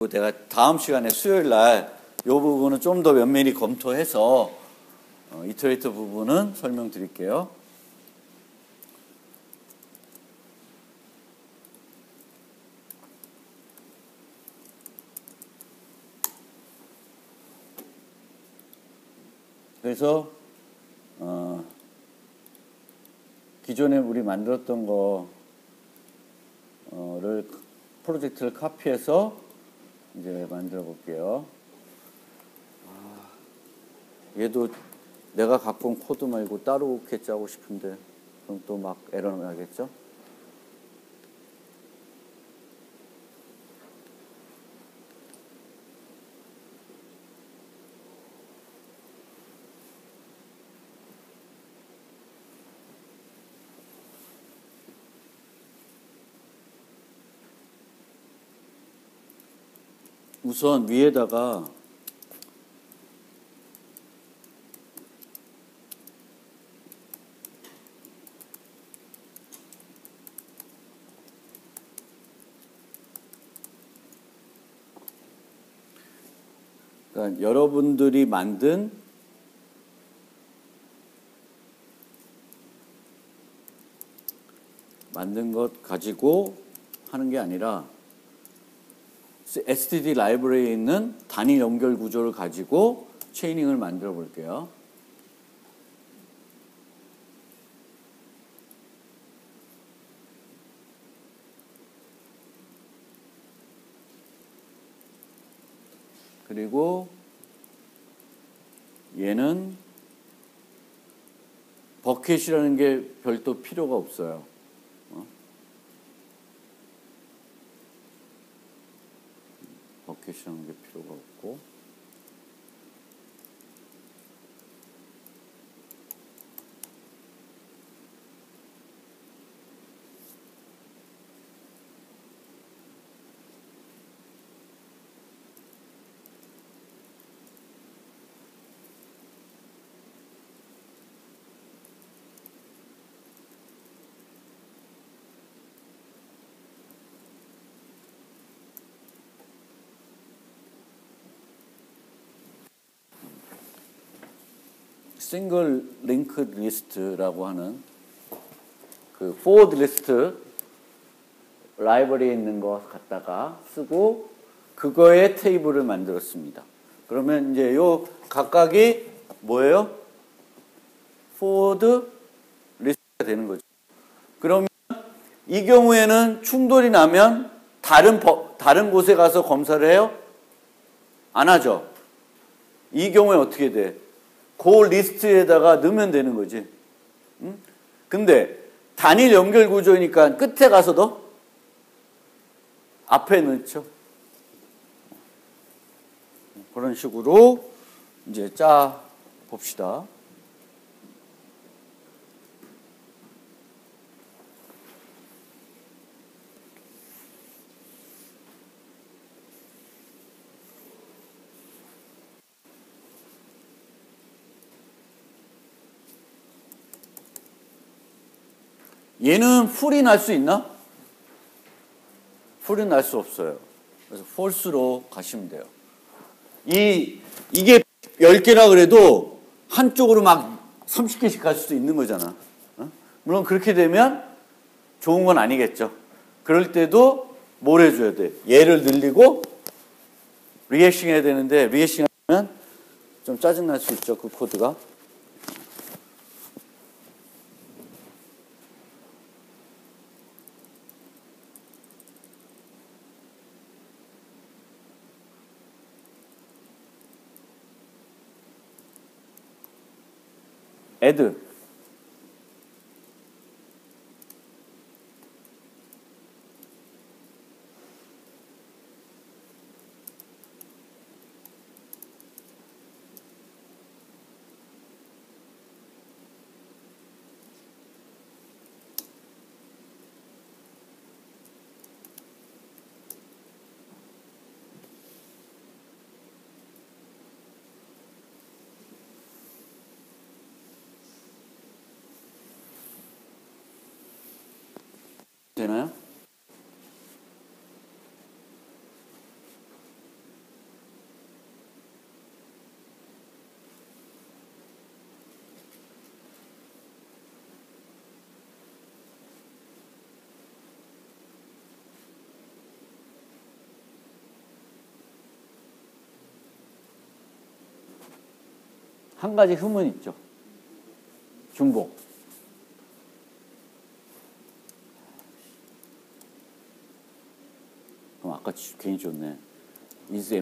내가 다음 시간에 수요일 날 이 부분은 좀 더 면밀히 검토해서 이터레이터 부분은 설명드릴게요. 그래서 기존에 우리 만들었던 거를 프로젝트를 카피해서 이제 만들어 볼게요. 얘도 내가 갖고 온 코드 말고 따로 이렇게 짜고 싶은데 그럼 또 막 에러 나겠죠? 우선 위에다가 그러니까 여러분들이 만든 것 가지고 하는 게 아니라 std 라이브러리에 있는 단위 연결 구조를 가지고 체이닝을 만들어 볼게요. 그리고 얘는 버켓이라는 게 별도 필요가 없어요. 버켓이라는 게 필요가 없고 싱글 링크 리스트라고 하는 그 포워드 리스트 라이브러리에 있는 거 갖다가 쓰고 그거의 테이블을 만들었습니다. 그러면 이제 요 각각이 뭐예요? 포워드 리스트가 되는 거죠. 그러면 이 경우에는 충돌이 나면 다른 곳에 가서 검사를 해요? 안 하죠. 이 경우에 어떻게 돼? 그 리스트에다가 넣으면 되는 거지. 응? 근데 단일 연결 구조이니까 끝에 가서도 앞에 넣죠. 그런 식으로 이제 짜 봅시다. 얘는 풀이 날 수 있나? 풀이 날 수 없어요. 그래서 false로 가시면 돼요. 이게 10개라 그래도 한쪽으로 막 30개씩 갈 수도 있는 거잖아. 물론 그렇게 되면 좋은 건 아니겠죠. 그럴 때도 뭘 해줘야 돼? 얘를 늘리고 리해싱 해야 되는데 리해싱 하면 좀 짜증날 수 있죠. 그 코드가. add 되나요? 한 가지 흠은 있죠. 중복. 그럼 아까 괜히 줬네. is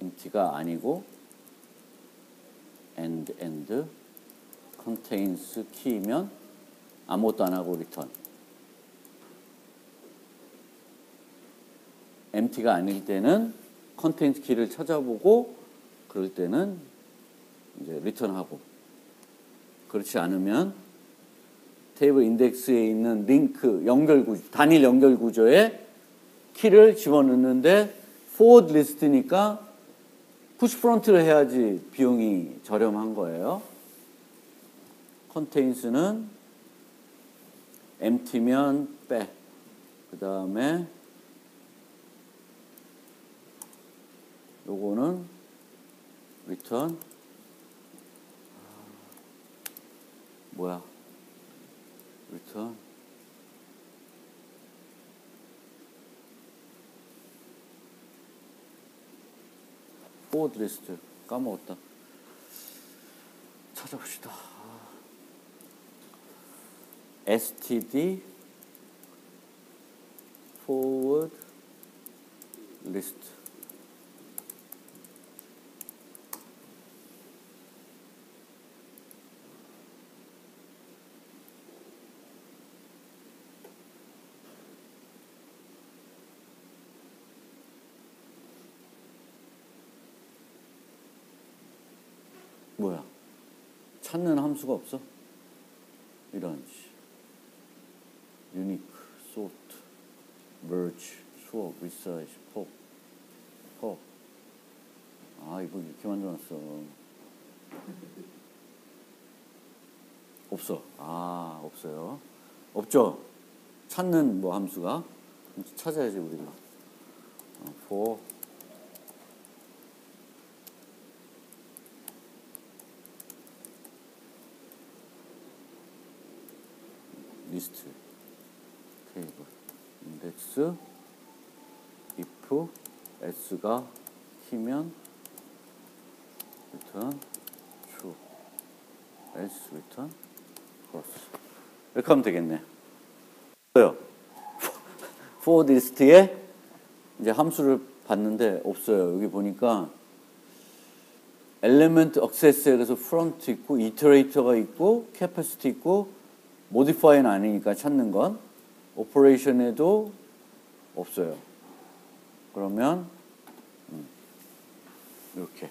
empty가 아니고 and contains key면 아무것도 안 하고 return. empty가 아닐 때는 contains key를 찾아보고 그럴 때는 이제 return하고, 그렇지 않으면 테이블 인덱스에 있는 링크 연결 구조, 단일 연결 구조에 키를 집어넣는데 forward list니까 push front를 해야지 비용이 저렴한 거예요. contains는 empty면 빼. 그 다음에 요거는 return. 뭐야? return. forward list 까먹었다. 찾아봅시다. std forward list. 뭐야? 찾는 함수가 없어? 이런 unique, sort, merge, swap, resize, pop. 아, 이거 이렇게 만들어놨어. 없어. 아, 없어요. 없죠? 찾는 뭐 함수가? 찾아야지 우리가. for 리스트 테이블 인덱스 if s가 키면 return true, else return false. 이렇게 하면 되겠네. 없어요. for 리스트에 이제 함수를 봤는데 없어요. 여기 보니까 element access에 그래서 front 있고 iterator가 있고 capacity 있고 modify는 아니니까 찾는 건 operation에도 없어요. 그러면 이렇게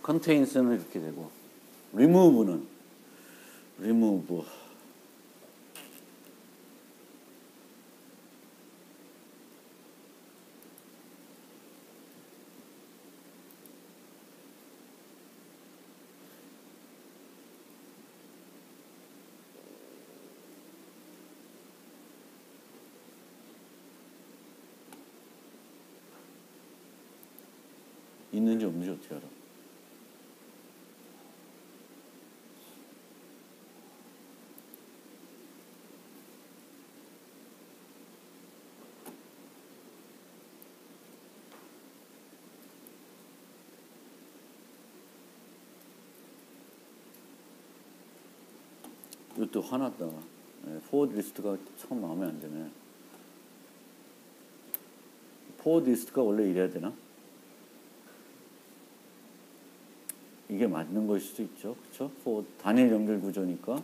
contains는 이렇게 되고 remove는 remove 있는지 없는지 어떻게 알아? 이것도 화났다. forward 리스트가 참 마음에 안 드네. forward 리스트가 원래 이래야 되나? 이게 맞는 걸 수도 있죠. 그렇죠? forward 단일 연결 구조니까.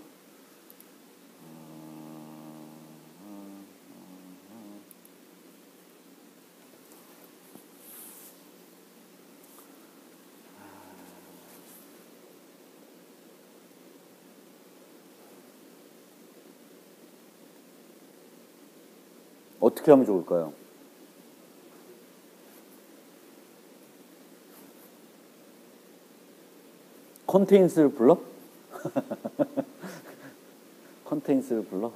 어떻게 하면 좋을까요? 컨테인스를 불러? 컨테인스를 불러?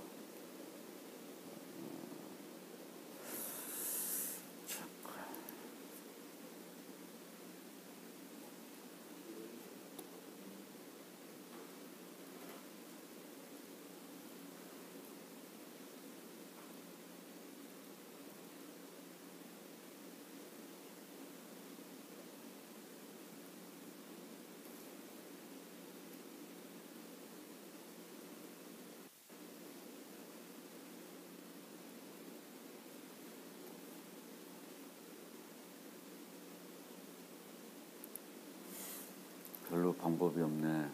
별로 방법이 없네.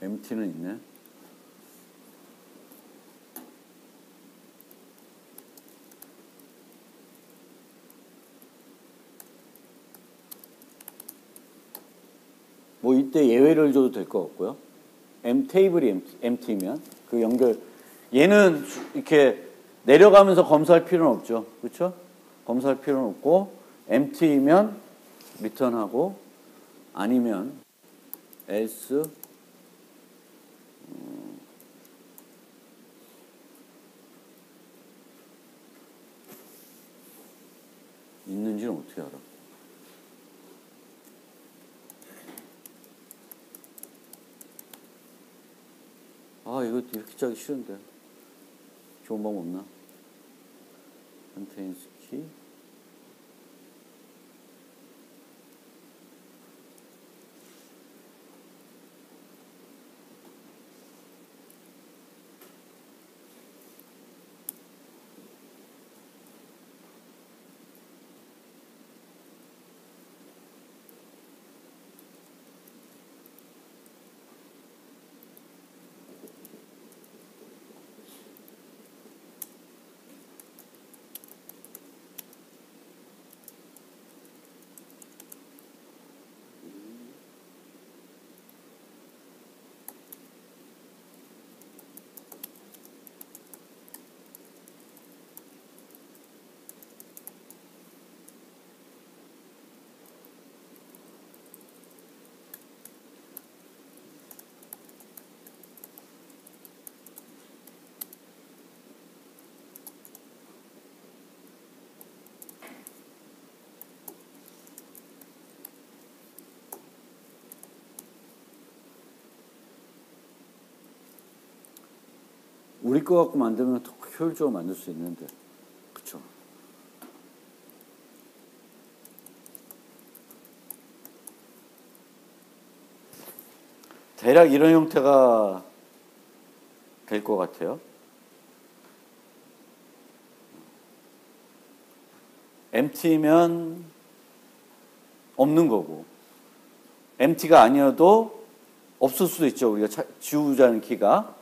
MT는 있네. 뭐 이때 예외를 줘도 될 것 같고요. M 테이블이 MT면 그 연결 얘는 이렇게 내려가면서 검사할 필요는 없죠. 그렇죠? 검사할 필요는 없고 MT면 리턴하고 아니면 else 있는지는 어떻게 알아? 아, 이거 이렇게 짜기 싫은데. 좋은 방법 없나? contains key. 우리 거 갖고 만들면 더 효율적으로 만들 수 있는데, 그쵸? 대략 이런 형태가 될 것 같아요. MT면 없는 거고, MT가 아니어도 없을 수도 있죠. 우리가 지우자는 키가.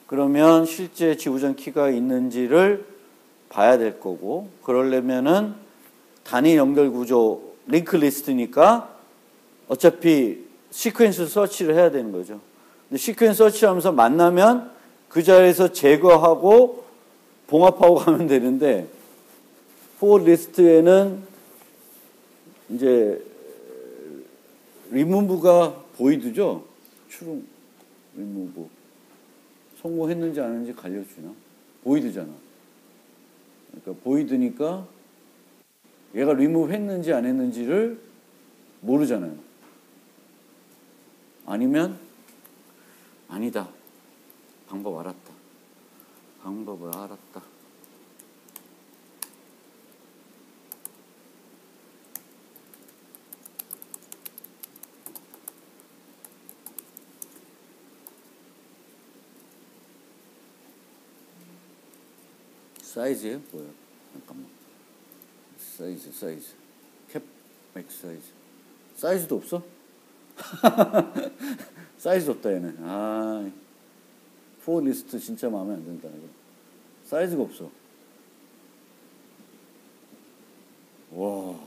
그러면 실제 지우전 키가 있는지를 봐야 될 거고, 그러려면은 단위 연결 구조 링크 리스트니까 어차피 시퀀스 서치를 해야 되는 거죠. 근데 시퀀스 서치하면서 만나면 그 자리에서 제거하고 봉합하고 가면 되는데, for 리스트에는 이제 리무브가 보이드죠? 추름 리무브. 성공했는지 안 했는지 가려주나? 보이드잖아. 그러니까 보이드니까 얘가 리무브 했는지 안 했는지를 모르잖아요. 아니면 아니다. 방법 알았다. 방법을 알았다. 사이즈예요? 뭐야? 잠깐만. 사이즈. 캡 맥 사이즈. 사이즈도 없어? 사이즈 없다 얘는. 포워드 리스트 진짜 마음에 안 든다 이거. 사이즈가 없어. 와.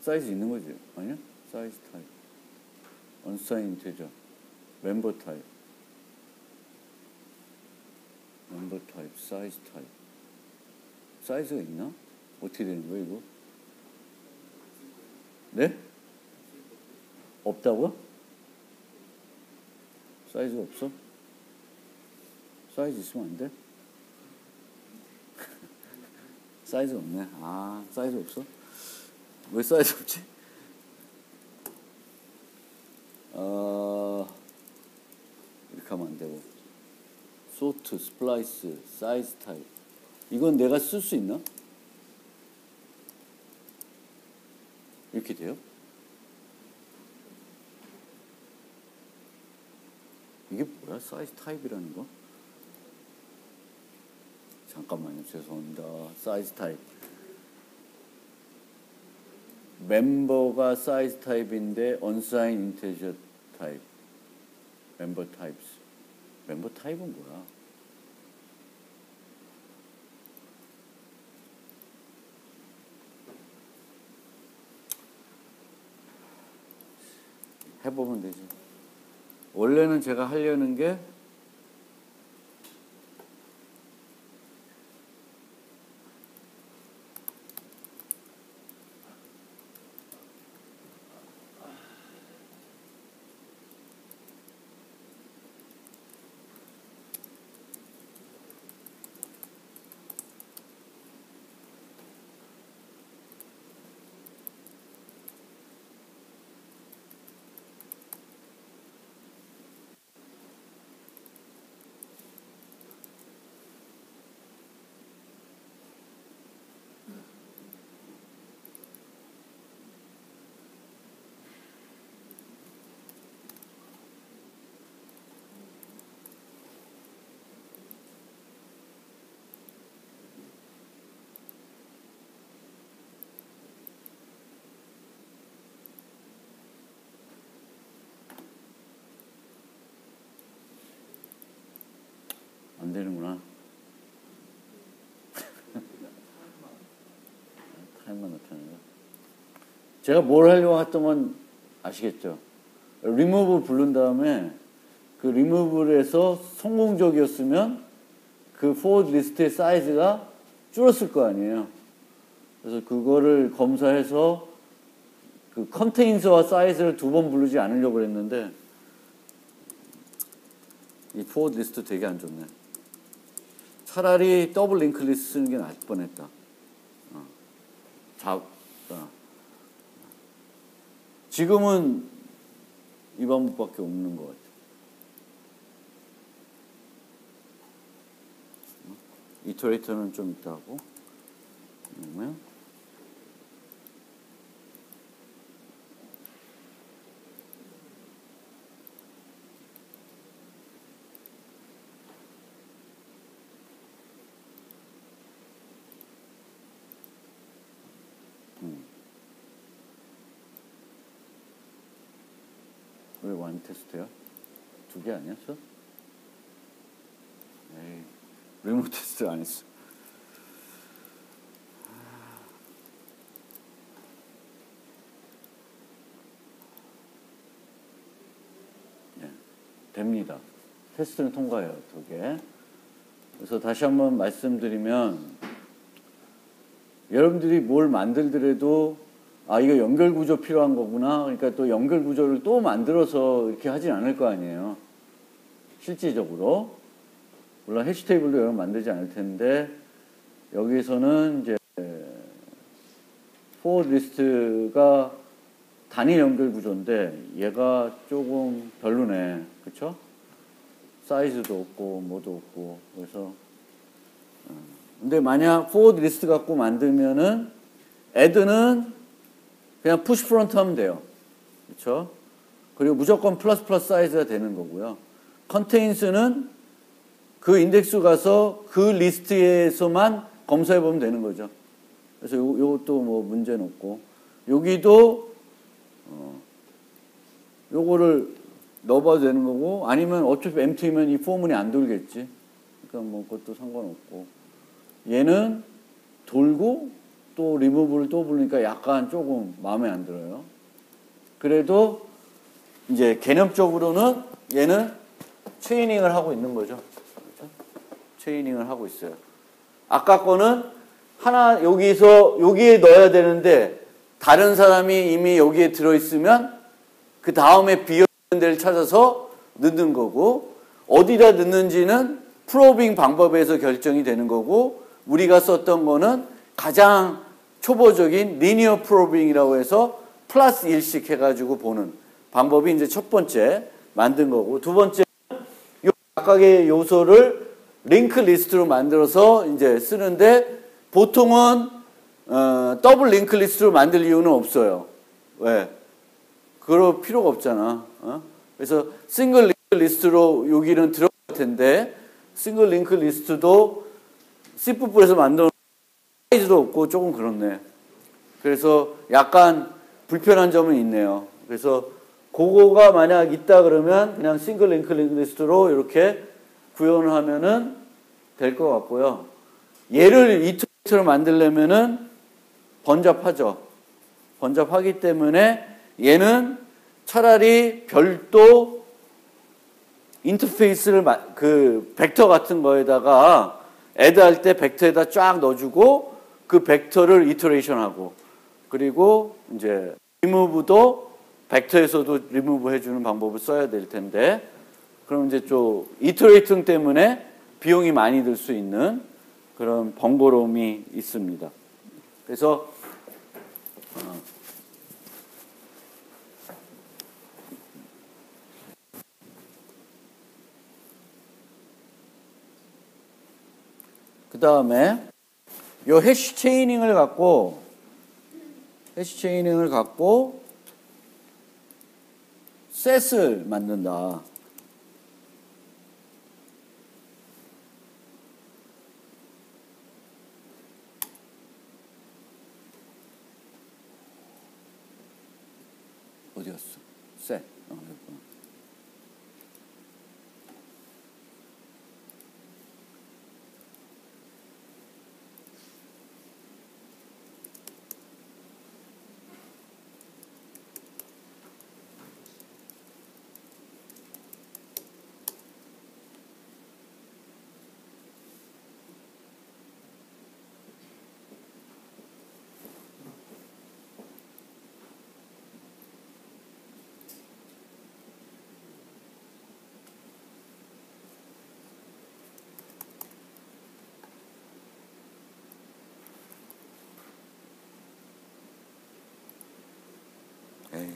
사이즈 있는 거지? 아니야? 사이즈 타입. 언사인 인테저. 멤버 타입. 멤버 타입. 사이즈 타입. 사이즈가 있나? 어떻게 되는 거야 이거? 네? 없다고요? 사이즈가 없어? 사이즈 있으면 안 돼? 사이즈가 없네. 사이즈 없어? 왜 사이즈 없지? 이렇게 하면 안 되고. 소트, 스플라이스, 사이즈 타입. 이건 내가 쓸 수 있나? 이렇게 돼요? 이게 뭐야? 사이즈 타입이라는 거? 잠깐만요. 죄송합니다. 사이즈 타입. 멤버가 사이즈 타입인데 unsigned integer 타입. 멤버 타입스. 멤버 타입은 뭐야? 해보면 되지. 원래는 제가 하려는 게 안 되는구나. 타임만 나타내요. 제가 뭘 하려고 했던 건 아시겠죠? remove 부른 다음에 그 remove를 해서 성공적이었으면 그 forward 리스트의 사이즈가 줄었을 거 아니에요. 그래서 그거를 검사해서 그 contains와 사이즈를 두 번 부르지 않으려고 했는데 이 forward 리스트 되게 안 좋네. 차라리 더블 링크 리스트 쓰는 게 나을 뻔했다. 지금은 이 방법밖에 없는 것 같아. 이터레이터는 좀 있다 하고. 그러면 왜 완 테스트야? 두 개 아니었어? 에이, 리모트 테스트 안 했어. 네, 됩니다. 테스트는 통과해요, 두 개. 그래서 다시 한번 말씀드리면 여러분들이 뭘 만들더라도 이거 연결 구조 필요한 거구나. 그러니까 또 연결 구조를 또 만들어서 이렇게 하진 않을 거 아니에요. 실질적으로. 물론 해시 테이블도 여러분 만들지 않을 텐데 여기서는 이제 forward 리스트가 단위 연결 구조인데 얘가 조금 별로네. 그쵸? 사이즈도 없고 뭐도 없고. 그래서 근데 만약 forward 리스트 갖고 만들면은 add는 그냥 push front 하면 돼요. 그렇죠? 그리고 무조건 플러스 사이즈가 되는 거고요. contains는 그 인덱스 가서 그 리스트에서만 검사해 보면 되는 거죠. 그래서 요것도 뭐 문제는 없고 여기도 요거를 넣어봐도 되는 거고, 아니면 어차피 empty면 이 포문이 안 돌겠지. 그러니까 뭐 그것도 상관없고. 얘는 돌고 또 remove를 또 부르니까 약간 조금 마음에 안 들어요. 그래도 이제 개념적으로는 얘는 체이닝을 하고 있는 거죠. 그렇죠? 체이닝을 하고 있어요. 아까 거는 하나 여기에 넣어야 되는데 다른 사람이 이미 여기에 들어있으면 그 다음에 비어있는 데를 찾아서 넣는 거고, 어디다 넣는지는 프로빙 방법에서 결정이 되는 거고, 우리가 썼던 거는 가장 초보적인 리니어 프로빙이라고 해서 플러스 1씩 해가지고 보는 방법이 이제 첫 번째 만든 거고, 두 번째는 각각의 요소를 링크 리스트로 만들어서 이제 쓰는데, 보통은 더블 링크 리스트로 만들 이유는 없어요. 왜? 그럴 필요가 없잖아. 그래서 싱글 링크 리스트로 여기는 들어갈 텐데, 싱글 링크 리스트도 C++에서 만든 사이즈도 없고 조금 그렇네. 그래서 약간 불편한 점은 있네요. 그래서 그거가 만약 있다 그러면 그냥 싱글 링크 리스트로 이렇게 구현을 하면은 될 것 같고요. 얘를 이터레이터로 만들려면은 번잡하죠. 번잡하기 때문에 얘는 차라리 별도 인터페이스를 그 벡터 같은 거에다가 애드할 때 벡터에다 쫙 넣어주고 그 벡터를 이터레이션하고, 그리고 이제 리무브도 벡터에서도 리무브 해주는 방법을 써야 될 텐데, 그럼 이제 좀 이터레이팅 때문에 비용이 많이 들 수 있는 그런 번거로움이 있습니다. 그래서 그 다음에 요 해시 체이닝을 갖고 셋을 만든다. 어디였어? 셋. 여기구나. 에이.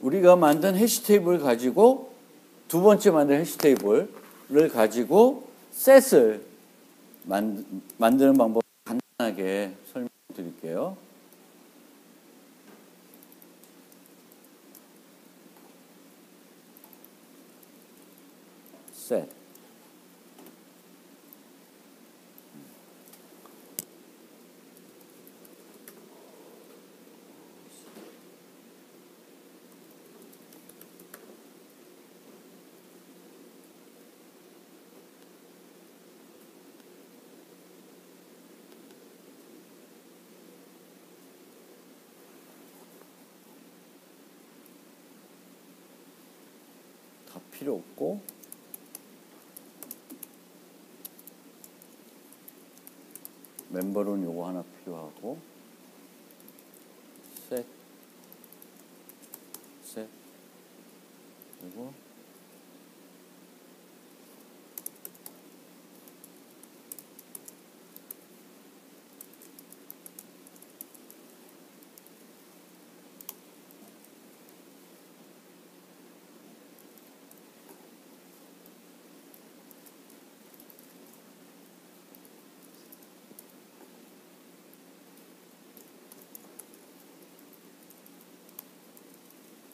우리가 만든 해시 테이블을 가지고, 두 번째 만든 해시 테이블을 가지고 셋을 만드는 방법을 간단하게 설명드릴게요. 셋. 다 필요 없고, 멤버는 요거 하나 필요하고, 셋, 그리고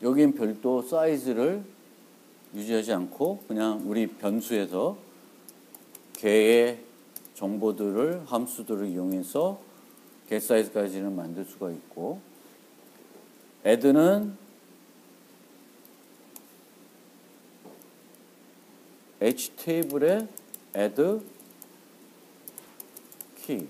여긴 별도 사이즈를 유지하지 않고 그냥 우리 변수에서 개의 정보들을 함수들을 이용해서 개 사이즈까지는 만들 수가 있고 add는 h 테이블에 add key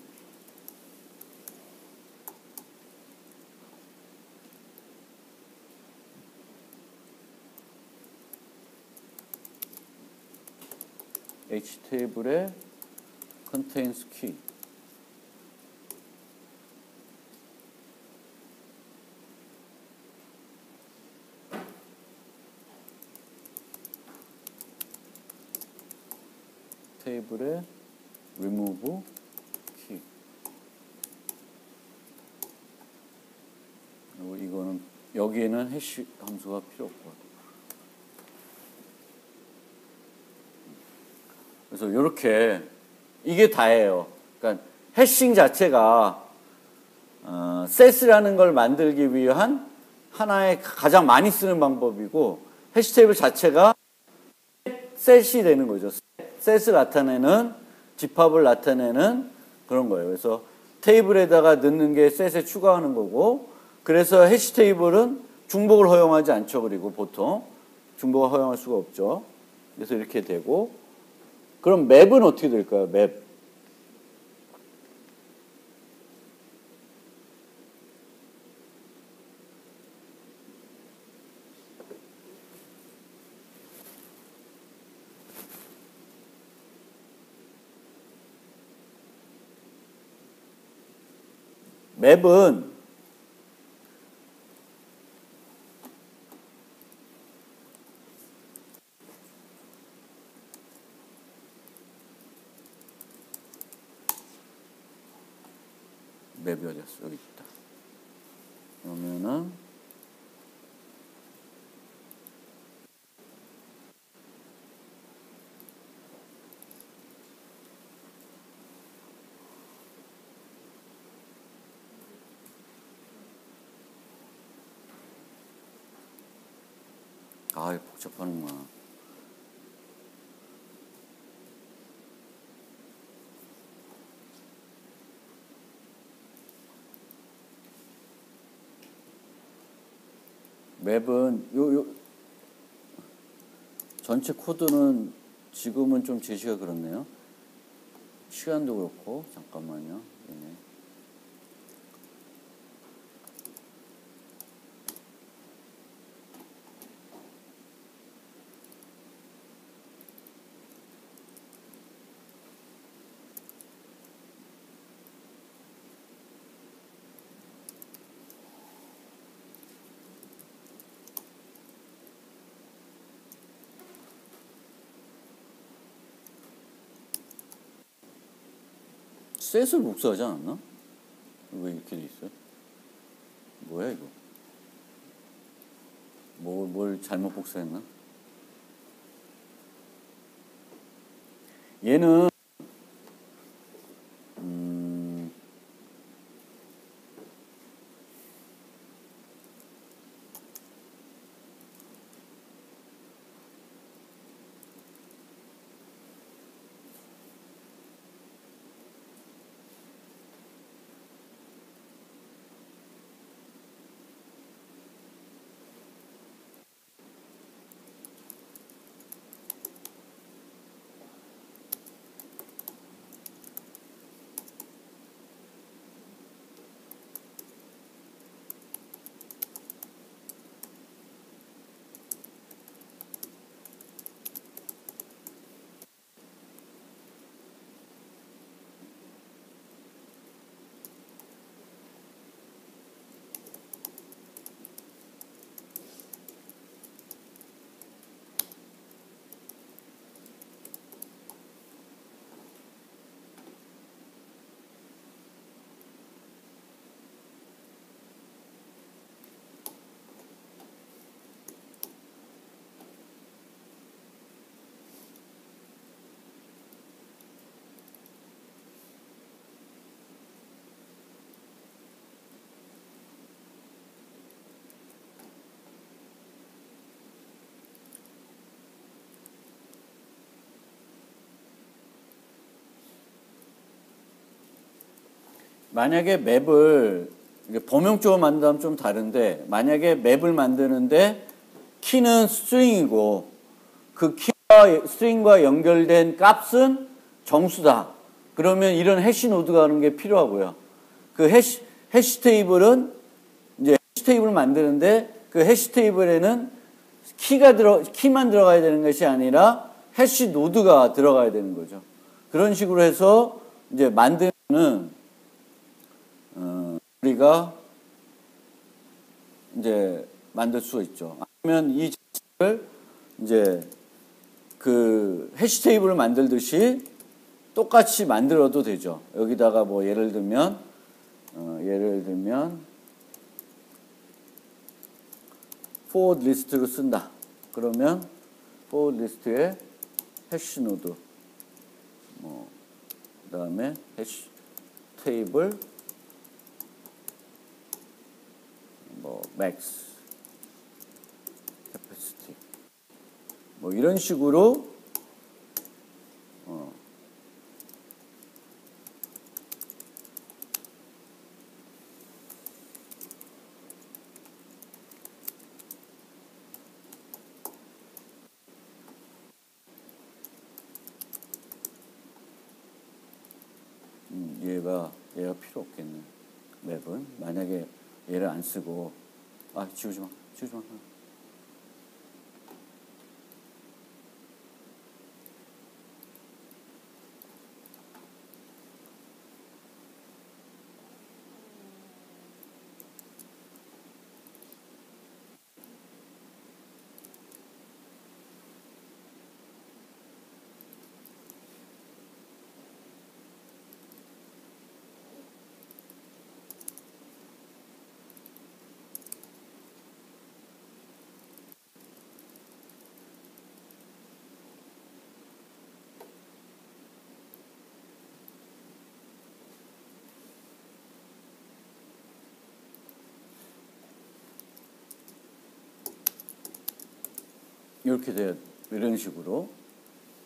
h 테이블에 contains key 테이블에 remove key 그리고 이거는 여기에는 해시 함수가 필요 없고 그래서 이렇게 이게 다예요. 그러니까 해싱 자체가 셋이라는 걸 만들기 위한 하나의 가장 많이 쓰는 방법이고 해시 테이블 자체가 셋이 되는 거죠. 셋을 나타내는 집합을 나타내는 그런 거예요. 그래서 테이블에다가 넣는 게 셋에 추가하는 거고 그래서 해시 테이블은 중복을 허용하지 않죠. 그리고 보통 중복을 허용할 수가 없죠. 그래서 이렇게 되고 그럼 맵은 어떻게 될까요? 맵. 맵은 맵이 어디였어? 여기 있다. 그러면은 아, 복잡하는구나. 맵은 요 전체 코드는 지금은 좀 제시가 그렇네요. 시간도 그렇고 잠깐만요. 네. 셋을 복사하지 않았나? 왜 이렇게 돼 있어요? 뭐야 이거? 뭘 잘못 복사했나? 얘는 만약에 맵을 범용적으로 만든다면 좀 다른데, 만약에 맵을 만드는데 키는 스트링이고 그 키와 스트링과 연결된 값은 정수다. 그러면 이런 해시 노드가 하는 게 필요하고요. 그 해시 테이블은 이제 해시 테이블을 만드는데 그 해시 테이블에는 키만 들어가야 되는 것이 아니라 해시 노드가 들어가야 되는 거죠. 그런 식으로 해서 이제 만드는 우리가 이제 만들 수가 있죠. 아니면 이 자체를 이제 그 해시 테이블을 만들듯이 똑같이 만들어도 되죠. 여기다가 뭐 예를 들면 for list로 쓴다. 그러면 for list에 해시 노드, 그다음에 해시 테이블 max capacity 이런 식으로 얘가 필요 없겠네. 맵은 만약에 얘를 안 쓰고 지우지 마. 이렇게 돼요. 이런 식으로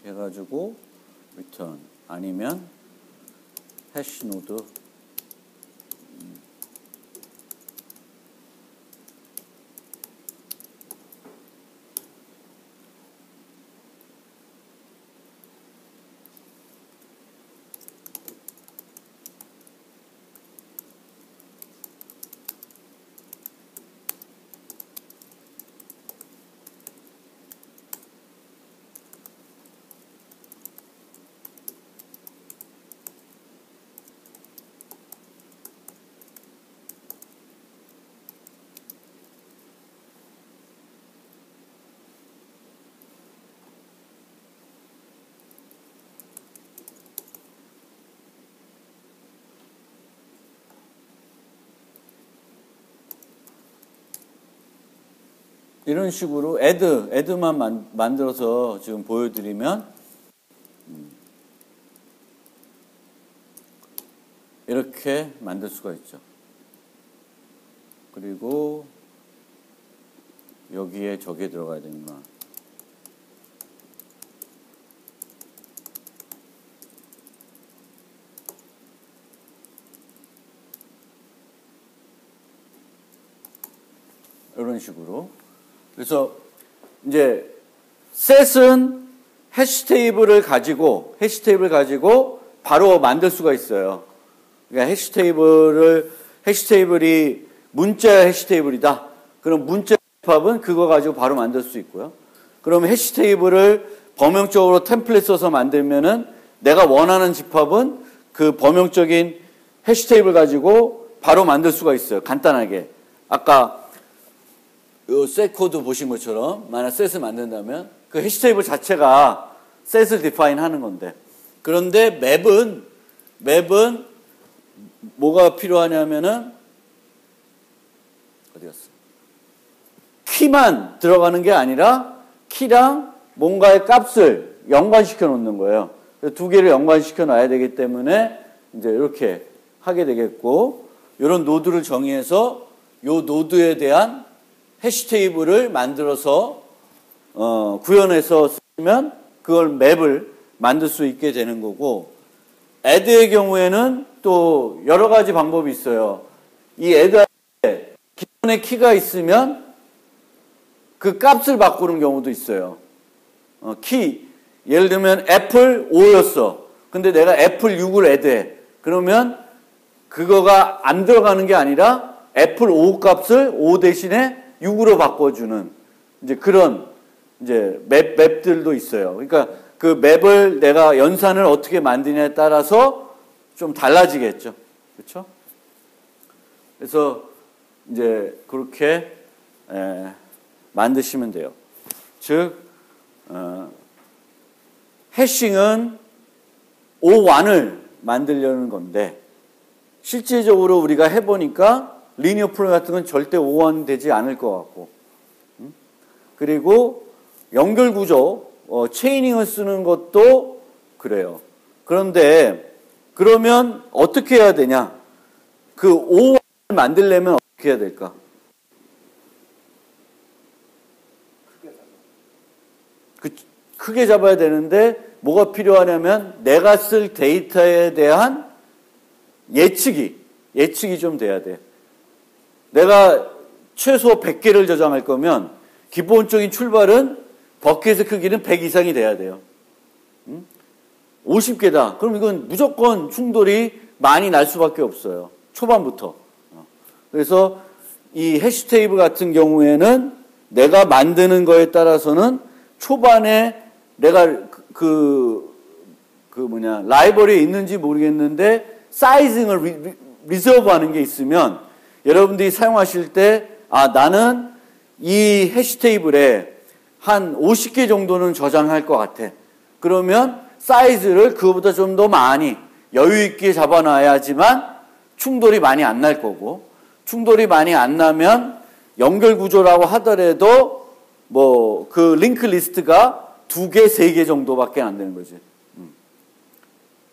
해가지고 return 아니면 해시 노드 이런 식으로 애드만 만들어서 지금 보여드리면 이렇게 만들 수가 있죠. 그리고 여기에 저게 들어가야 되는구나. 이런 식으로. 그래서 이제 set은 해시 테이블을 가지고 바로 만들 수가 있어요. 그러니까 해시 테이블이 문자 해시 테이블이다. 그럼 문자 집합은 그거 가지고 바로 만들 수 있고요. 그럼 해시 테이블을 범용적으로 템플릿 써서 만들면은 내가 원하는 집합은 그 범용적인 해시 테이블 가지고 바로 만들 수가 있어요. 간단하게. 아까 요 set 코드 보신 것처럼 만약 set을 만든다면 그 해시 테이블 자체가 set을 define 하는 건데, 그런데 맵은 뭐가 필요하냐면은 어디 갔어? 키만 들어가는 게 아니라 키랑 뭔가의 값을 연관시켜 놓는 거예요. 두 개를 연관시켜 놔야 되기 때문에 이제 이렇게 하게 되겠고, 이런 노드를 정의해서 요 노드에 대한 해시 테이블을 만들어서 구현해서 쓰면 그걸 맵을 만들 수 있게 되는 거고, add의 경우에는 또 여러 가지 방법이 있어요. 이 add에 기존의 키가 있으면 그 값을 바꾸는 경우도 있어요. 예를 들면 애플 5였어. 근데 내가 애플 6을 add해. 그러면 그거가 안 들어가는 게 아니라 애플 5 값을 5 대신에 6으로 바꿔주는 이제 그런 이제 맵들도 있어요. 그러니까 그 맵을 내가 연산을 어떻게 만드냐에 따라서 좀 달라지겠죠. 그렇죠? 그래서 이제 그렇게 만드시면 돼요. 즉 해싱은 O1을 만들려는 건데 실질적으로 우리가 해보니까 리니어 프로그램 같은 건 절대 O1 되지 않을 것 같고 그리고 연결구조 체이닝을 쓰는 것도 그래요. 그런데 그러면 어떻게 해야 되냐? 그 O1을 만들려면 어떻게 해야 될까? 크게 잡아야 되는데 뭐가 필요하냐면 내가 쓸 데이터에 대한 예측이 좀 돼야 돼. 내가 최소 100개를 저장할 거면 기본적인 출발은 버킷의 크기는 100 이상이 돼야 돼요. 50개다. 그럼 이건 무조건 충돌이 많이 날 수밖에 없어요. 초반부터. 그래서 이 해시 테이블 같은 경우에는 내가 만드는 거에 따라서는 초반에 내가 라이브러리에 있는지 모르겠는데 사이징을 리저브 하는 게 있으면 여러분들이 사용하실 때 나는 이 해시 테이블에 한 50개 정도는 저장할 것 같아. 그러면 사이즈를 그거보다 좀 더 많이 여유 있게 잡아놔야지만 충돌이 많이 안 날 거고 충돌이 많이 안 나면 연결 구조라고 하더라도 뭐 그 링크 리스트가 2개, 3개 정도밖에 안 되는 거지.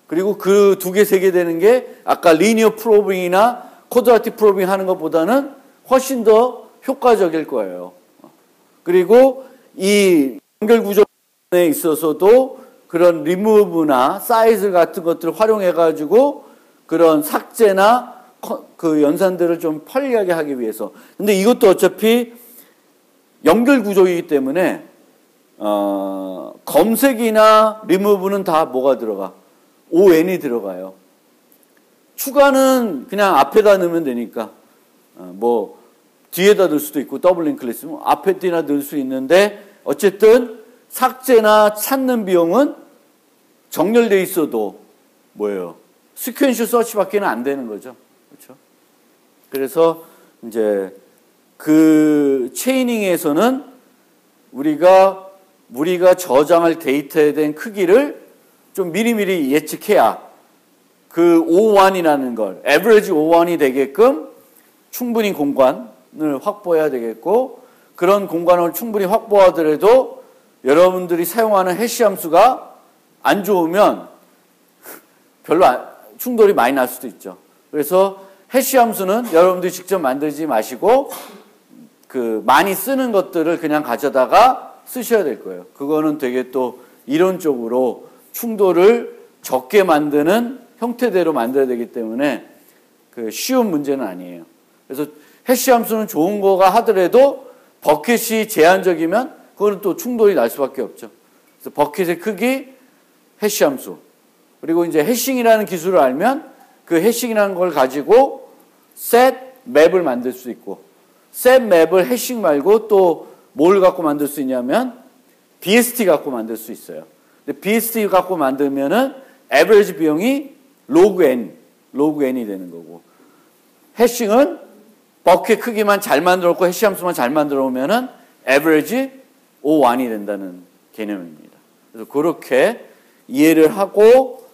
그리고 그 2개, 3개 되는 게 아까 리니어 프로빙이나 쿼드라틱 프로빙 하는 것보다는 훨씬 더 효과적일 거예요. 그리고 이 연결 구조에 있어서도 그런 리무브나 사이즈 같은 것들을 활용해 가지고 그런 삭제나 그 연산들을 좀 편리하게 하기 위해서. 근데 이것도 어차피 연결 구조이기 때문에 검색이나 리무브는 다 뭐가 들어가? ON이 들어가요. 추가는 그냥 앞에다 넣으면 되니까 뭐 뒤에다 넣을 수도 있고 더블 링크 리스트 앞에다 넣을 수 있는데 어쨌든 삭제나 찾는 비용은 정렬돼 있어도 뭐예요? 시퀀셜 서치밖에는 안 되는 거죠. 그렇죠? 그래서 이제 그 체이닝에서는 우리가 저장할 데이터에 대한 크기를 좀 미리미리 예측해야 그 O1이라는 걸, average O1이 되게끔 충분히 공간을 확보해야 되겠고, 그런 공간을 충분히 확보하더라도 여러분들이 사용하는 해시 함수가 안 좋으면 별로 충돌이 많이 날 수도 있죠. 그래서 해시 함수는 여러분들이 직접 만들지 마시고 그 많이 쓰는 것들을 그냥 가져다가 쓰셔야 될 거예요. 그거는 되게 또 이론적으로 충돌을 적게 만드는 형태대로 만들어야 되기 때문에 그 쉬운 문제는 아니에요. 그래서 해시 함수는 좋은 거가 하더라도 버킷이 제한적이면 그거는 또 충돌이 날 수밖에 없죠. 그래서 버킷의 크기, 해시 함수. 그리고 이제 해싱이라는 기술을 알면 그 해싱이라는 걸 가지고 셋 맵을 만들 수 있고, 셋 맵을 해싱 말고 또 뭘 갖고 만들 수 있냐면 BST 갖고 만들 수 있어요. 근데 BST 갖고 만들면은 average 비용이 log n이 되는 거고, 해싱은 버킷 크기만 잘 만들어 놓고 해시 함수만 잘 만들어 놓으면은 average O1이 된다는 개념입니다. 그래서 그렇게 이해를 하고